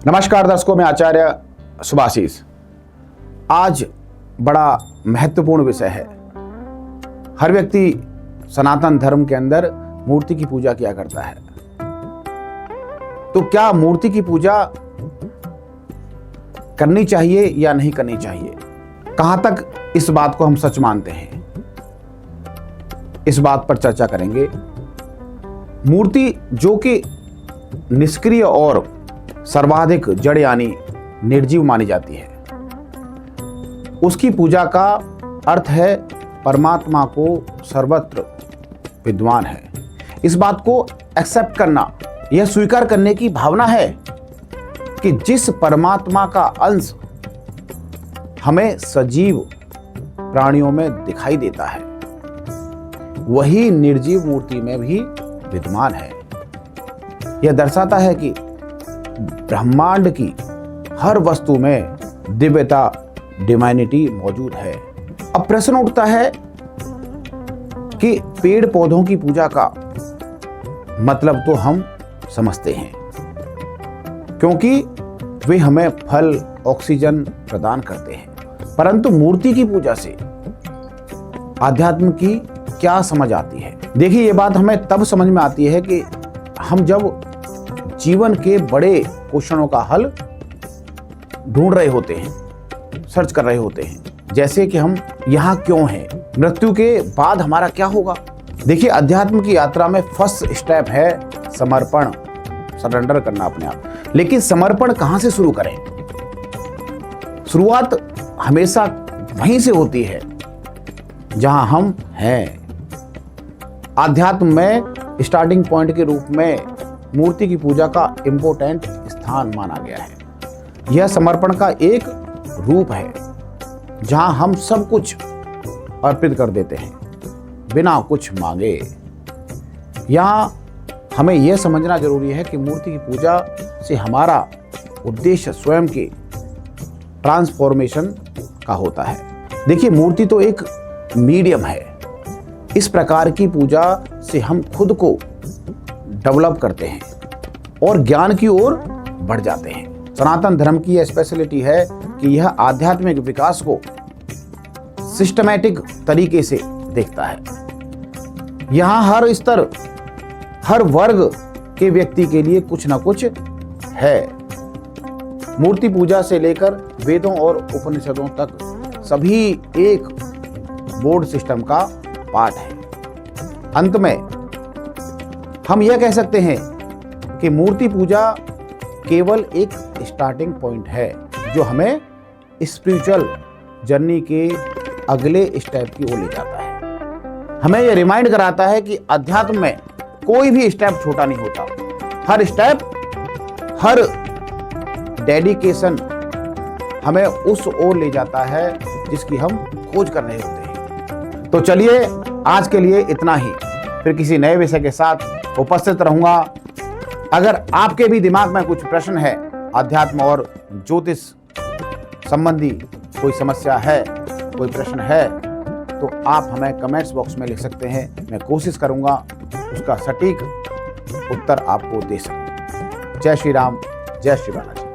नमस्कार दर्शकों, मैं आचार्य सुभाषिस। आज बड़ा महत्वपूर्ण विषय है। हर व्यक्ति सनातन धर्म के अंदर मूर्ति की पूजा किया करता है। तो क्या मूर्ति की पूजा करनी चाहिए या नहीं करनी चाहिए? कहां तक इस बात को हम सच मानते हैं, इस बात पर चर्चा करेंगे। मूर्ति जो कि निष्क्रिय और सर्वाधिक जड़ यानी निर्जीव मानी जाती है, उसकी पूजा का अर्थ है परमात्मा को सर्वत्र विद्वान है। इस बात को एक्सेप्ट करना, यह स्वीकार करने की भावना है कि जिस परमात्मा का अंश हमें सजीव प्राणियों में दिखाई देता है, वही निर्जीव मूर्ति में भी विद्यमान है। यह दर्शाता है कि ब्रह्मांड की हर वस्तु में दिव्यता, डिवाइनिटी मौजूद है। अब प्रश्न उठता है कि पेड़ पौधों की पूजा का मतलब तो हम समझते हैं, क्योंकि वे हमें फल, ऑक्सीजन प्रदान करते हैं। परंतु मूर्ति की पूजा से आध्यात्म की क्या समझ आती है? देखिए, ये बात हमें तब समझ में आती है कि हम जब जीवन के बड़े क्वेश्चनों का हल ढूंढ रहे होते हैं, सर्च कर रहे होते हैं। जैसे कि हम यहाँ क्यों हैं, मृत्यु के बाद हमारा क्या होगा। देखिए, अध्यात्म की यात्रा में फर्स्ट स्टेप है समर्पण, सरेंडर करना अपने आप। लेकिन समर्पण कहाँ से शुरू करें? शुरुआत हमेशा वहीं से होती है जहां हम हैं। आध्यात्म में स्टार्टिंग पॉइंट के रूप में मूर्ति की पूजा का इंपॉर्टेंट स्थान माना गया है। यह समर्पण का एक रूप है जहां हम सब कुछ अर्पित कर देते हैं बिना कुछ मांगे। यहां हमें यह समझना जरूरी है कि मूर्ति की पूजा से हमारा उद्देश्य स्वयं के ट्रांसफॉर्मेशन का होता है। देखिए, मूर्ति तो एक मीडियम है। इस प्रकार की पूजा से हम खुद को डेवलप करते हैं और ज्ञान की ओर बढ़ जाते हैं। सनातन धर्म की यह स्पेशलिटी है कि यह आध्यात्मिक विकास को सिस्टमैटिक तरीके से देखता है। यहां हर स्तर, हर वर्ग के व्यक्ति के लिए कुछ ना कुछ है। मूर्ति पूजा से लेकर वेदों और उपनिषदों तक सभी एक बोर्ड सिस्टम का पार्ट है। अंत में हम यह कह सकते हैं कि मूर्ति पूजा केवल एक स्टार्टिंग पॉइंट है जो हमें स्पिरिचुअल जर्नी के अगले स्टेप की ओर ले जाता है। हमें यह रिमाइंड कराता है कि अध्यात्म में कोई भी स्टेप छोटा नहीं होता। हर स्टेप, हर डेडिकेशन हमें उस ओर ले जाता है जिसकी हम खोज कर रहे होते हैं। तो चलिए, आज के लिए इतना ही। फिर किसी नए विषय के साथ उपस्थित रहूंगा। अगर आपके भी दिमाग में कुछ प्रश्न है, अध्यात्म और ज्योतिष संबंधी कोई समस्या है, कोई प्रश्न है, तो आप हमें कमेंट्स बॉक्स में लिख सकते हैं। मैं कोशिश करूंगा उसका सटीक उत्तर आपको दे सकूं। जय श्री राम, जय श्री बालाजी।